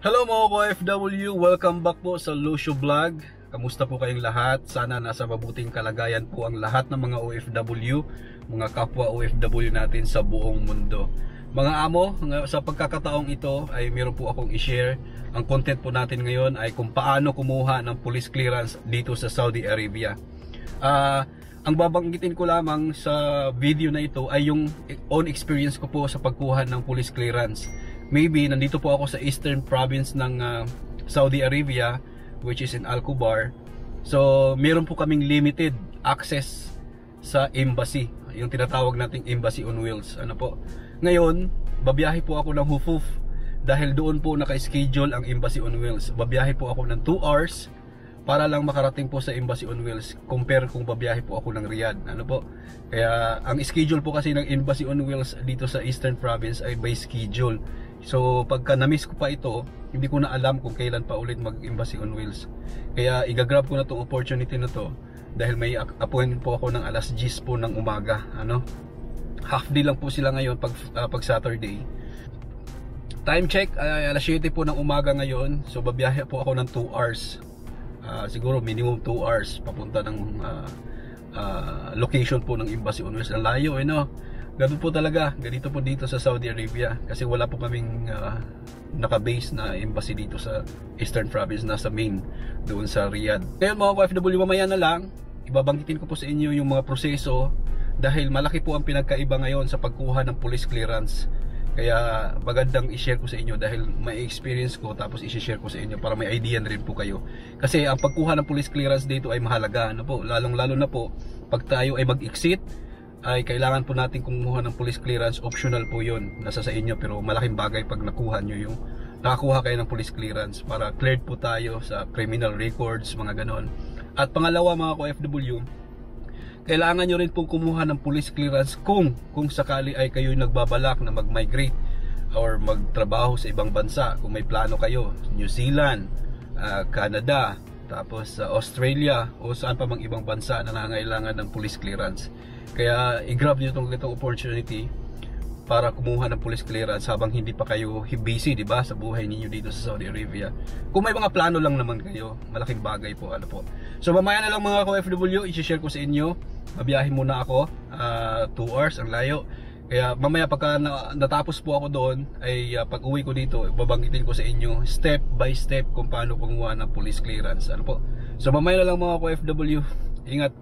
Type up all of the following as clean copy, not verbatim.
Hello mga OFW, welcome back po sa Lucio Vlog. Kamusta po kayong lahat? Sana nasa mabuting kalagayan po ang lahat ng mga OFW, mga kapwa OFW natin sa buong mundo. Mga amo, sa pagkakataong ito ay meron po akong i-share. Ang content po natin ngayon ay kung paano kumuha ng police clearance dito sa Saudi Arabia. Ang babanggitin ko lamang sa video na ito ay yung own experience ko po sa pagkuha ng police clearance. Maybe nandito po ako sa Eastern Province ng Saudi Arabia, which is in Al Khobar. So meron po kaming limited access sa embassy, yung tinatawag nating embassy on wheels. Ano po? Ngayon, babiyahe po ako ng Hufuf dahil doon po naka-schedule ang embassy on wheels. Babiyahe po ako ng 2 hours para lang makarating po sa embassy on wheels, compare kung babiyahe po ako ng Riyadh. Ano po? Kaya ang schedule po kasi ng embassy on wheels dito sa Eastern Province ay by schedule. So pagka na-miss ko pa ito, hindi ko na alam kung kailan pa ulit mag-embassy on wheels. Kaya i-grab ko na itong opportunity na to dahil may appointment po ako ng alas 10 po ng umaga. Ano? Half day lang po sila ngayon pag Saturday. Time check, alas 7 po ng umaga ngayon. So babiyahe po ako ng 2 hours. Siguro minimum 2 hours papunta ng location po ng embassy on wheels. Ang layo no? Ganun po talaga, ganito po dito sa Saudi Arabia kasi wala po kaming naka-base na embassy dito sa Eastern Province, nasa main doon sa Riyadh. Ngayon mga OFW, mamaya na lang ibabanggitin ko po sa inyo yung mga proseso dahil malaki po ang pinagkaiba ngayon sa pagkuha ng police clearance. Kaya magandang i-share ko sa inyo dahil may experience ko, tapos i-share ko sa inyo para may idea na rin po kayo. Kasi ang pagkuha ng police clearance dito ay mahalaga, ano po? Lalong-lalo na po pag tayo ay mag-exit ay kailangan po natin kumuha ng police clearance. Optional po yun, nasa sa inyo, pero malaking bagay pag nakuha nyo yung nakakuha kayo ng police clearance para cleared po tayo sa criminal records, mga ganon. At pangalawa mga OFW, kailangan nyo rin pong kumuha ng police clearance kung sakali ay kayo nagbabalak na mag-migrate or magtrabaho sa ibang bansa. Kung may plano kayo, New Zealand, Canada, tapos Australia o saan pa mang ibang bansa na nangangailangan ng police clearance. Kaya i-grab nyo itong opportunity para kumuha ng police clearance habang hindi pa kayo busy, di ba, sa buhay ninyo dito sa Saudi Arabia. Kung may mga plano lang naman kayo, malaking bagay po, ano po. So mamaya na lang mga OFW, i-share ko sa inyo. Mabiyahe muna ako, 2 hours, ang layo. Kaya mamaya pagka natapos po ako doon, ay pag uwi ko dito, babanggitin ko sa inyo step by step kung paano kumuha ng police clearance, ano po. So mamaya na lang mga OFW, ingat.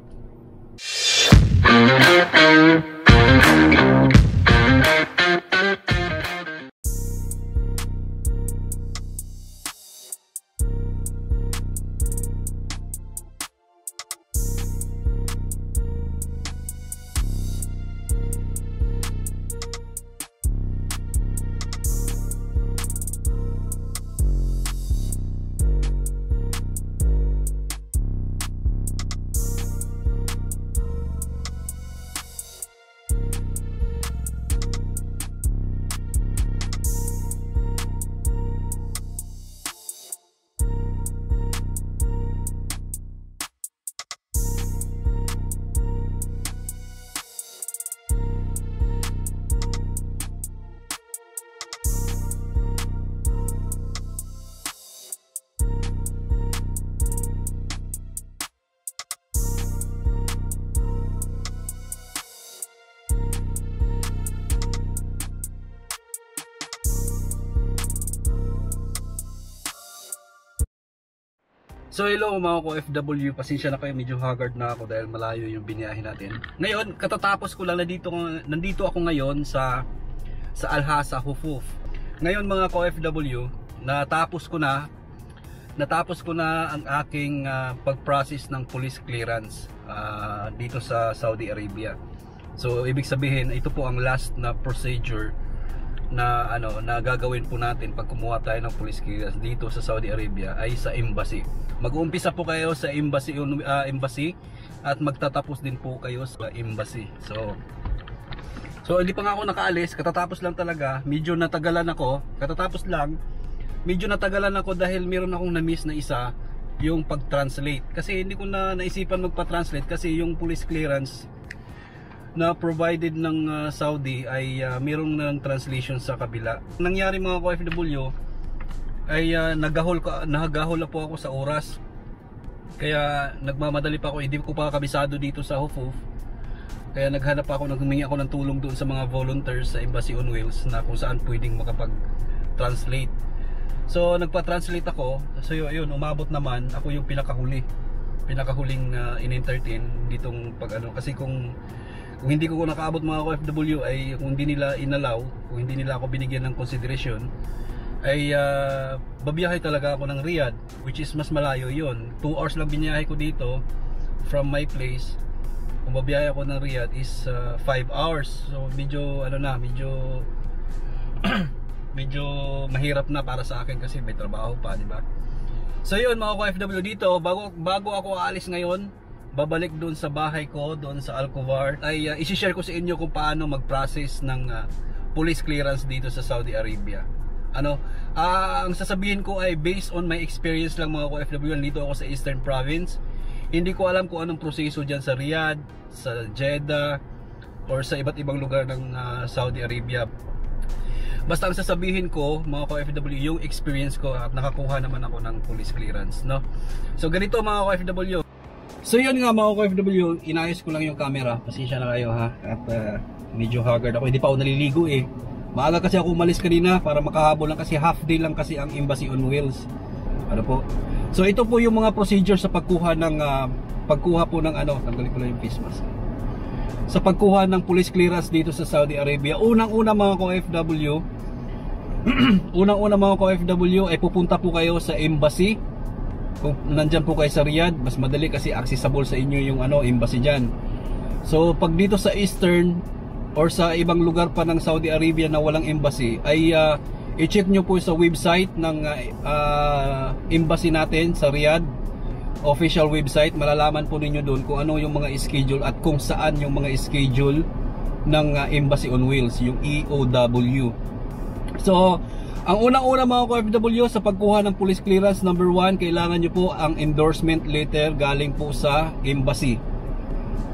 So hello mga OFW, pasensya na kayo, medyo haggard na ako dahil malayo yung biniyahe natin. Ngayon, katatapos ko lang, nandito ako ngayon sa Al-Hasa, Hufuf. Ngayon mga OFW, natapos ko na ang aking pag-process ng police clearance dito sa Saudi Arabia. So ibig sabihin, ito po ang last na procedure na gagawin po natin pag kumuha tayo ng police clearance dito sa Saudi Arabia ay sa embassy. Mag-uumpisa po kayo sa embassy at magtatapos din po kayo sa embassy. So hindi pa nga ako nakaalis, katatapos lang talaga, medyo natagalan ako, medyo natagalan ako dahil meron akong na-miss na isa, yung pag-translate. Kasi hindi ko na naisipan magpa-translate kasi yung police clearance na provided ng Saudi ay mayroong ng translation sa kabila. Nangyari mga OFW, ay nagahol na po ako sa oras. Kaya nagmamadali pa ako, hindi ko pa kabisado dito sa Hufuf. Kaya naghanap ako, naghumingi ako ng tulong doon sa mga volunteers sa Embassy on Wheels na kung saan pwedeng makapag-translate. So nagpa-translate ako. So yun, umabot naman. Ako yung pinakahuling in-entertain ditong kasi kung hindi ko nakaabot mga OFW ay kung hindi nila inalaw, kung hindi nila ako binigyan ng consideration, ay babiyahe talaga ako ng Riyadh, which is mas malayo yun. 2 hours lang biniyahe ko dito from my place. Kung babiyahe ako ng Riyadh is 5 hours. So medyo medyo mahirap na para sa akin kasi may trabaho pa, di ba? So yun mga OFW dito, bago ako aalis ngayon, babalik doon sa bahay ko, doon sa Alcovar, ay isi-share ko sa inyo kung paano mag-process ng police clearance dito sa Saudi Arabia. Ang sasabihin ko ay based on my experience lang mga OFW. Dito ako sa Eastern Province. Hindi ko alam kung anong proseso dyan sa Riyadh, sa Jeddah, or sa iba't ibang lugar ng Saudi Arabia. Basta ang sasabihin ko mga OFW, yung experience ko at nakakuha naman ako ng police clearance, no? So ganito mga OFW. So yun nga mga OFW, inayos ko lang yung camera. Pasensya na kayo ha. At medyo haggard ako. Hindi pa ako naliligo eh. Maaga kasi ako umalis kanina para makahabol lang kasi half day lang kasi ang Embassy on Wheels. Ano po? So ito po yung mga procedure sa pagkuha po ng tanggalin ko lang yung face mask. Sa pagkuha ng police clearance dito sa Saudi Arabia. Unang-una mga OFW, mga OFW ay pupunta po kayo sa embassy. Kung nandyan po kayo sa Riyadh, mas madali kasi accessible sa inyo yung embassy dyan. So pag dito sa Eastern or sa ibang lugar pa ng Saudi Arabia na walang embassy, ay i-check nyo po sa website ng embassy natin sa Riyadh, official website. Malalaman po ninyo doon kung ano yung mga schedule at kung saan yung mga schedule ng Embassy on Wheels, yung EOW. So ang unang-una mga OFW sa pagkuha ng police clearance, number 1, kailangan nyo po ang endorsement letter galing po sa embassy.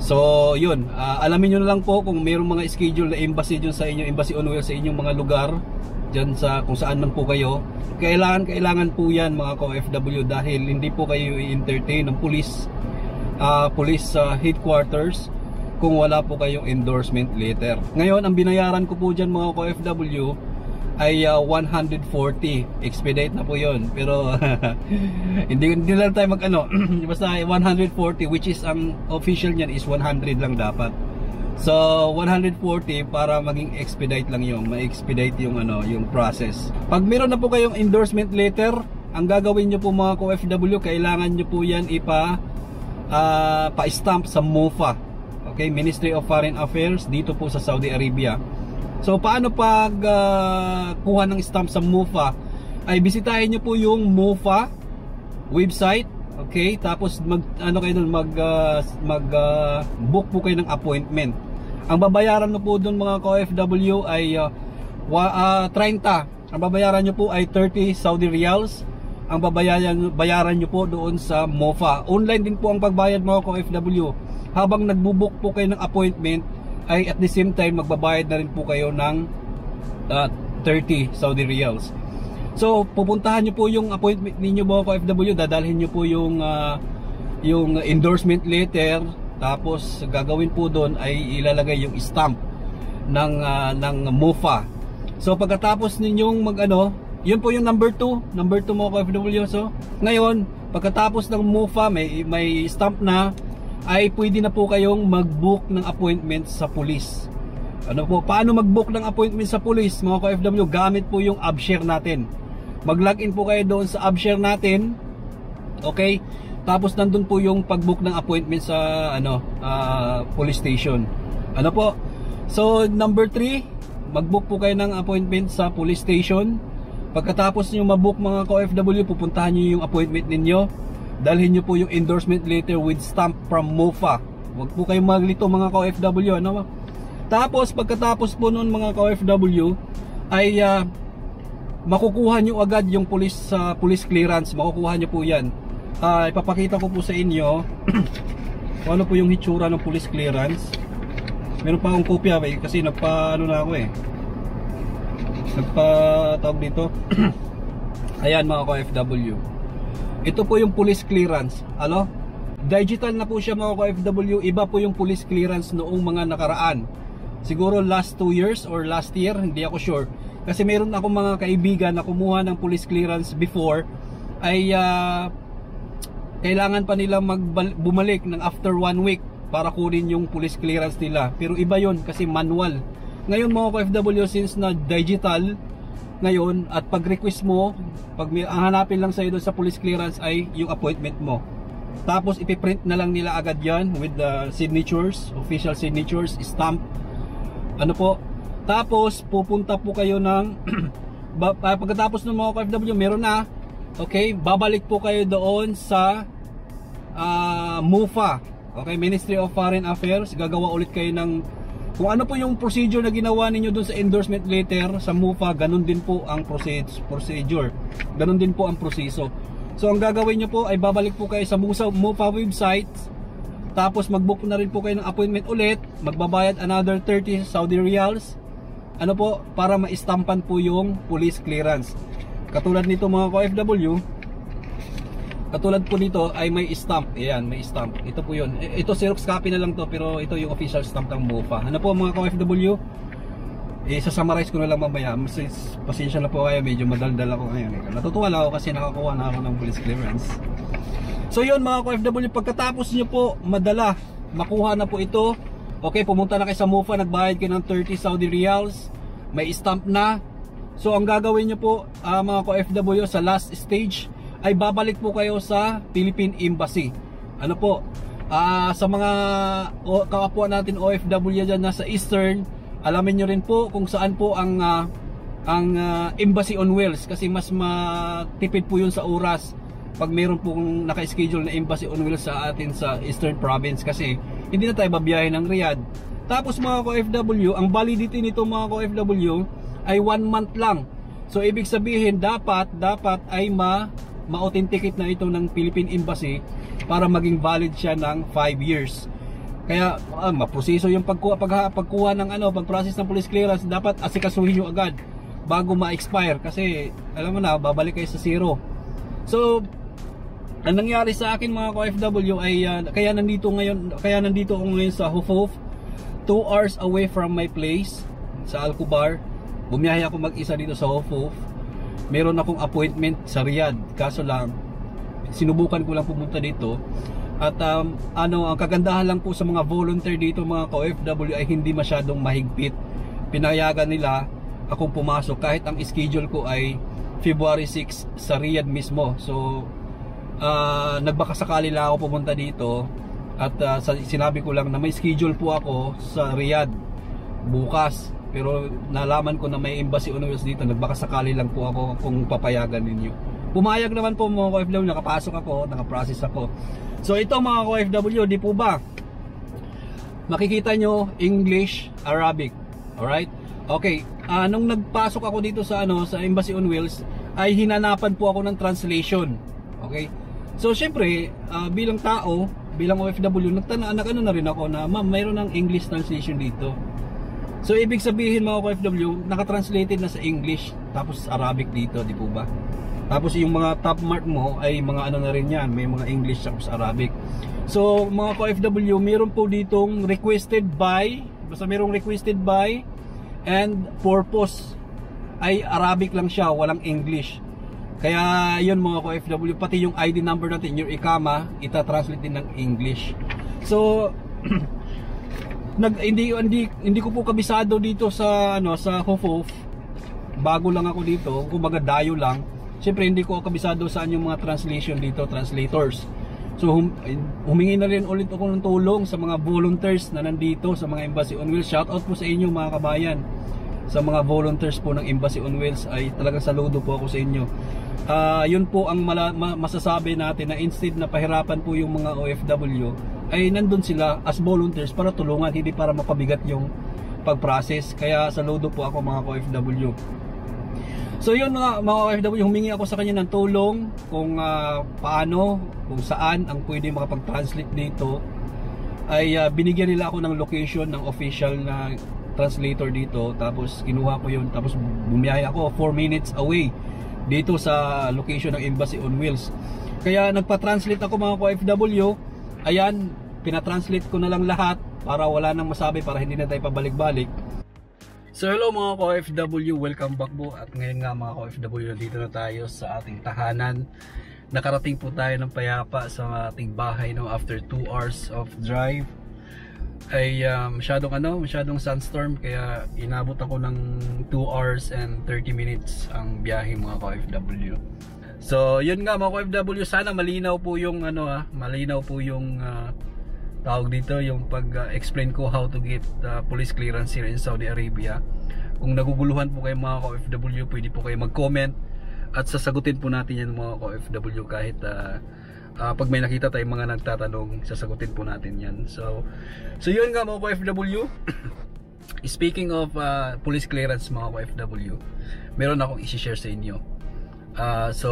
So yun, alamin nyo na lang po kung mayroong mga schedule na embassy dyan sa inyo, Embassy on Wheels sa inyong mga lugar dyan sa kung saan man po kayo. Kailangan po yan mga OFW dahil hindi po kayo i-entertain ng police headquarters kung wala po kayong endorsement letter. Ngayon ang binayaran ko po dyan mga OFW ay 140. Expedite na po yun. Pero hindi lang tayo basta 140, which is ang official niyan is 100 lang dapat. So 140 para maging expedite lang yung ma-expedite yung yung process. Pag meron na po kayong endorsement letter, ang gagawin niyo po mga OFW, kailangan niyo po yan pa-stamp sa MOFA. Okay, Ministry of Foreign Affairs dito po sa Saudi Arabia. So paano pag kuha ng stamp sa MOFA? Ay bisitahin niyo po yung MOFA website. Okay, tapos book po kayo ng appointment. Ang babayaran mo po doon mga OFW ay 30. Ang babayaran niyo po ay 30 Saudi Riyals. Ang bayaran niyo po doon sa MOFA. Online din po ang pagbayad mga OFW. Habang nagbo-book po kayo ng appointment, ay at the same time magbabayad na rin po kayo ng 30 Saudi Riyals. So pupuntahan niyo po yung appointment ninyo mga OFW, dadalhin niyo po yung endorsement letter, tapos gagawin po doon ay ilalagay yung stamp ng MOFA. So pagkatapos ninyong yun po yung number 2 mga OFW. So ngayon pagkatapos ng MOFA may stamp na, ay pwede na po kayong mag-book ng appointment sa police. Paano mag-book ng appointment sa police mga OFW? Gamit po yung AbShare natin. Mag-login po kayo doon sa AbShare natin. Okay? Tapos nandun po yung pag-book ng appointment sa police station. So number 3, mag-book po kayo ng appointment sa police station. Pagkatapos niyo ma-book mga OFW, pupuntahan niyo yung appointment ninyo. Dalhin nyo po yung endorsement letter with stamp from MOFA. Huwag po kayong maglito mga OFW. Tapos pagkatapos po nun mga OFW ay makukuha nyo agad yung police clearance. Makukuha nyo po yan. Ipapakita ko po sa inyo kung ano po yung hitsura ng police clearance. Meron pa akong kopya kasi nagpa-tawag dito Ayan mga ka-OFW. Ito po yung police clearance. Ano? Digital na po siya mga ka-OFW. Iba po yung police clearance noong mga nakaraan. Siguro last 2 years or last year, hindi ako sure. Kasi meron ako mga kaibigan na kumuha ng police clearance before, ay kailangan pa nila bumalik ng after 1 week para kunin yung police clearance nila. Pero iba yon kasi manual. Ngayon mga ka-OFW, since na digital ngayon, at pag request mo, ang hanapin lang sa'yo doon sa police clearance ay yung appointment mo. Tapos ipiprint na lang nila agad yan with the signatures, official signatures, stamp. Ano po? Tapos pupunta po kayo ng pagkatapos ng mga ka-OFW, meron na. Okay, babalik po kayo doon sa MOFA. Okay, Ministry of Foreign Affairs. Gagawa ulit kayo ng kung ano po yung procedure na ginawa ninyo doon sa endorsement letter sa MOFA, ganun din po ang procedure. Ganun din po ang proseso. So ang gagawin nyo po ay babalik po kayo sa MOFA website. Tapos mag-book na rin po kayo ng appointment ulit. Magbabayad another 30 Saudi Riyals. Ano po? Para ma-stampan po yung police clearance. Katulad nito mga ka-OFW, katulad po nito ay may stamp. Ayan, may stamp. Ito po yun. Ito Xerox copy na lang to, pero ito yung official stamp ng MOFA. Ano po mga ka-OFW? Sasummarize ko na lang mamaya. Pasensya na po kayo, medyo madaldal ako ngayon. Natutuwa lang ako kasi nakakuha na ako ng police clearance. So yun mga ka-OFW, pagkatapos nyo po madala, makuha na po ito. Okay, pumunta na kayo sa MOFA, nagbayad kayo ng 30 Saudi Riyals, may stamp na. So ang gagawin nyo po mga ka-OFW sa last stage ay babalik po kayo sa Philippine Embassy. Ano po, sa mga kapwa natin OFW dyan nasa Eastern, alamin nyo rin po kung saan po ang Embassy on Wheels, kasi mas matipid po yun sa oras pag meron pong naka-schedule na Embassy on Wheels sa atin sa Eastern Province, kasi hindi na tayo babiyahe ng Riyadh. Tapos mga ka-OFW, ang validity nito mga ka-OFW ay 1 month lang. So ibig sabihin dapat ay ma-authenticate na ito ng Philippine Embassy para maging valid siya ng 5 years. Kaya maproseso yung pagkuha ng pag-process ng police clearance, dapat asikasuhin nyo agad bago ma-expire, kasi alam mo na, babalik kayo sa zero. So ang nangyari sa akin mga ka-OFW ay kaya nandito ako ngayon sa Hofof, 2 hours away from my place sa Al-Kubar. Bumiyahe ako mag-isa dito sa Hofof. Meron akong appointment sa Riyadh, kaso lang sinubukan ko lang pumunta dito. At ang kagandahan lang po sa mga volunteer dito mga ka-OFW ay hindi masyadong mahigpit. Pinayagan nila akong pumasok kahit ang schedule ko ay February 6 sa Riyadh mismo. So nagbakasakali lang ako pumunta dito, at sinabi ko lang na may schedule po ako sa Riyadh bukas, pero nalaman ko na may Embassy on Wheels dito. Nagbakasakali lang po ako kung papayagan ninyo. Pumayag naman po mga ka-OFW, nakapasok ako, nakaprocess ako. So ito mga ka-OFW, di po ba makikita nyo English, Arabic. Alright? Okay, nung nagpasok ako dito sa Embassy on Wheels, ay hinanapan po ako ng translation. Okay? So syempre, bilang tao, bilang OFW, nagtanong na rin ako na, ma'am, mayroon ng English translation dito. So ibig sabihin mga ka-OFW, nakatranslated na sa English tapos Arabic dito, di po ba? Tapos yung mga top mark mo ay mga na rin yan, may mga English tapos Arabic. So mga ka-OFW, meron po ditong requested by, basta merong requested by and purpose, ay Arabic lang siya, walang English. Kaya yun mga ka-OFW, pati yung ID number natin, yung ikama, ita-translate din ng English. So hindi ko po kabisado dito sa sa Hofof. Bago lang ako dito, kumbaga dayo lang. Siyempre hindi ko kabisado saan yung mga translation dito, translators. So humingi na rin ulit ako ng tulong sa mga volunteers na nandito sa mga Embassy on Wheels. Shout out po sa inyo mga kabayan. Sa mga volunteers po ng Embassy on Wheels, ay talagang saludo po ako sa inyo. Yun po ang masasabi natin, na instead na pahirapan po yung mga OFW, ay nandun sila as volunteers para tulungan, hindi para mapabigat yung pag-process. Kaya saludo po ako mga OFW. So yun mga OFW, humingi ako sa kanya ng tulong kung paano, kung saan ang pwede makapag-translate dito. Ay binigyan nila ako ng location ng official na translator dito. Tapos kinuha ko yun, tapos bumiyahe ako 4 minutes away dito sa location ng Embassy on Wheels. Kaya nagpa-translate ako mga ka-OFW. Ayan, pinatranslate ko na lang lahat para wala nang masabi, para hindi na tayo pabalik-balik. So hello mga ka-OFW, welcome back po. At ngayon nga mga ka-OFW, dito na tayo sa ating tahanan. Nakarating po tayo ng payapa sa ating bahay no, after 2 hours of drive. Ay masyadong sunstorm, kaya inabot ako ng 2 hours and 30 minutes ang biyahe mga ka-OFW. So yun nga mga ka-OFW, sana malinaw po yung malinaw po yung tawag dito, yung pag-explain ko how to get police clearance here in Saudi Arabia. Kung naguguluhan po kayo mga ka-OFW, pwede po kayo mag-comment at sasagutin po natin yan mga ka-OFW. Kahit pag may nakita tayong mga nagtatanong, sasagutin po natin yan. So yun nga mga ka-OFW. Speaking of police clearance mga ka-OFW, meron akong i-share sa inyo. So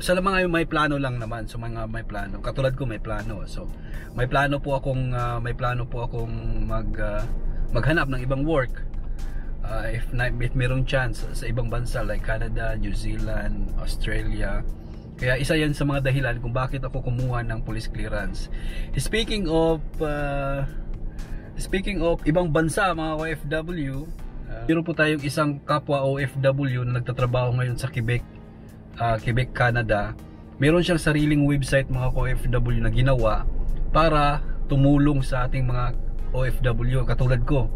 sa mga may plano lang naman, so mga may plano, katulad ko may plano. So may plano po akong maghanap ng ibang work. If merong chance sa ibang bansa like Canada, New Zealand, Australia. Kaya isa yan sa mga dahilan kung bakit ako kumuha ng police clearance. Speaking of ibang bansa mga OFW, meron po tayong isang kapwa OFW na nagtatrabaho ngayon sa Quebec, Canada. Meron siyang sariling website mga OFW na ginawa para tumulong sa ating mga OFW katulad ko,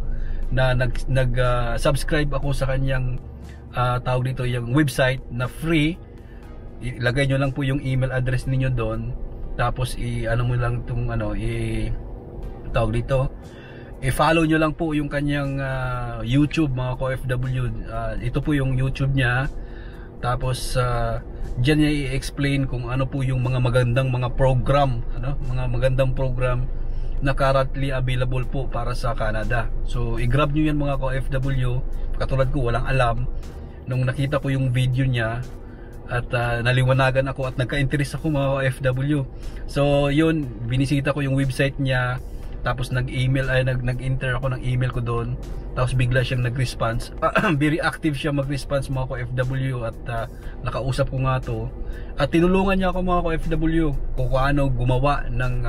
na nag-subscribe ako sa kanyang tawag dito, yung website na free. Ilagay nyo lang po yung email address ninyo doon, tapos mo lang itong tawag dito, i-follow nyo lang po yung kanyang YouTube mga OFW. Ito po yung YouTube niya. Tapos diyan niya i-explain kung ano po yung mga magandang mga program, mga magandang program na currently available po para sa Canada. So i-grab nyo yan mga ka-OFW. Katulad ko, walang alam. Nung nakita ko yung video niya at naliwanagan ako at nagka-interest ako mga ka-OFW. So yun, binisita ko yung website niya. Tapos nag-enter ako ng email ko doon. Tapos bigla siyang nag-response. Very active siya mag-response mga ka-OFW. At nakausap ko nga to. At tinulungan niya ako mga ka-OFW kung paano gumawa ng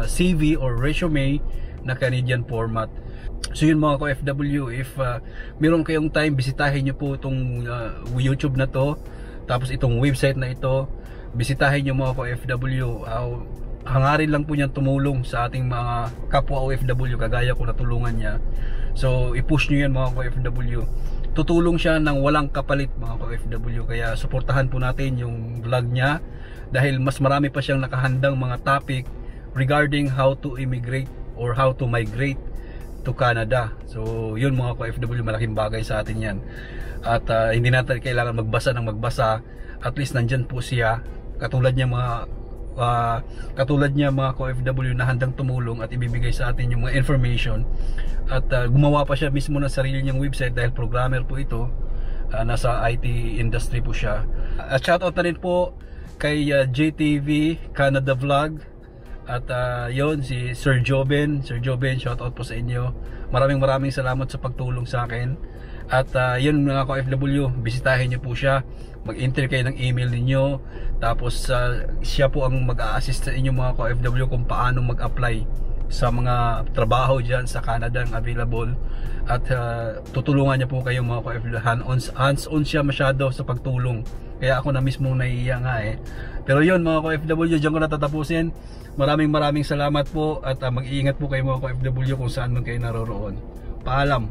CV or resume na Canadian format. So yun mga ka-OFW, if meron kayong time, bisitahin nyo po itong YouTube na to. Tapos itong website na ito, bisitahin nyo mga ka-OFW. Hangarin lang po niyan tumulong sa ating mga kapwa OFW kagaya ko, natulungan niya. So i-push nyo yan mga ka-OFW. Tutulong siya ng walang kapalit mga ka-OFW. Kaya suportahan po natin yung vlog niya, dahil mas marami pa siyang nakahandang mga topic regarding how to immigrate or how to migrate to Canada. So yun mga ka-OFW, malaking bagay sa atin yan. At hindi natin kailangan magbasa ng magbasa. At least nandyan po siya, katulad niya mga ka-OFW na handang tumulong at ibibigay sa atin yung mga information. At gumawa pa siya mismo ng sarili niyang website dahil programmer po ito. Nasa IT industry po siya. At shoutout na rin po kay JTV Canada Vlog. At yon si Sir Joben, shoutout po sa inyo. Maraming salamat sa pagtulong sa akin. At yun mga ka-OFW, bisitahin niyo po siya. Mag-enter kayo ng email niyo. Tapos siya po ang mag-a-assist sa inyo mga ka-OFW kung paano mag-apply sa mga trabaho dyan sa Canada ang available. At tutulungan niya po kayo mga ka-OFW. Hands-on siya masyado sa pagtulong. Kaya ako na mismo naiiya nga eh. Pero yun mga ka-OFW, dyan ko natatapusin. Maraming salamat po. At mag-iingat po kayo mga ka-OFW kung saan man kayo naroroon. Paalam.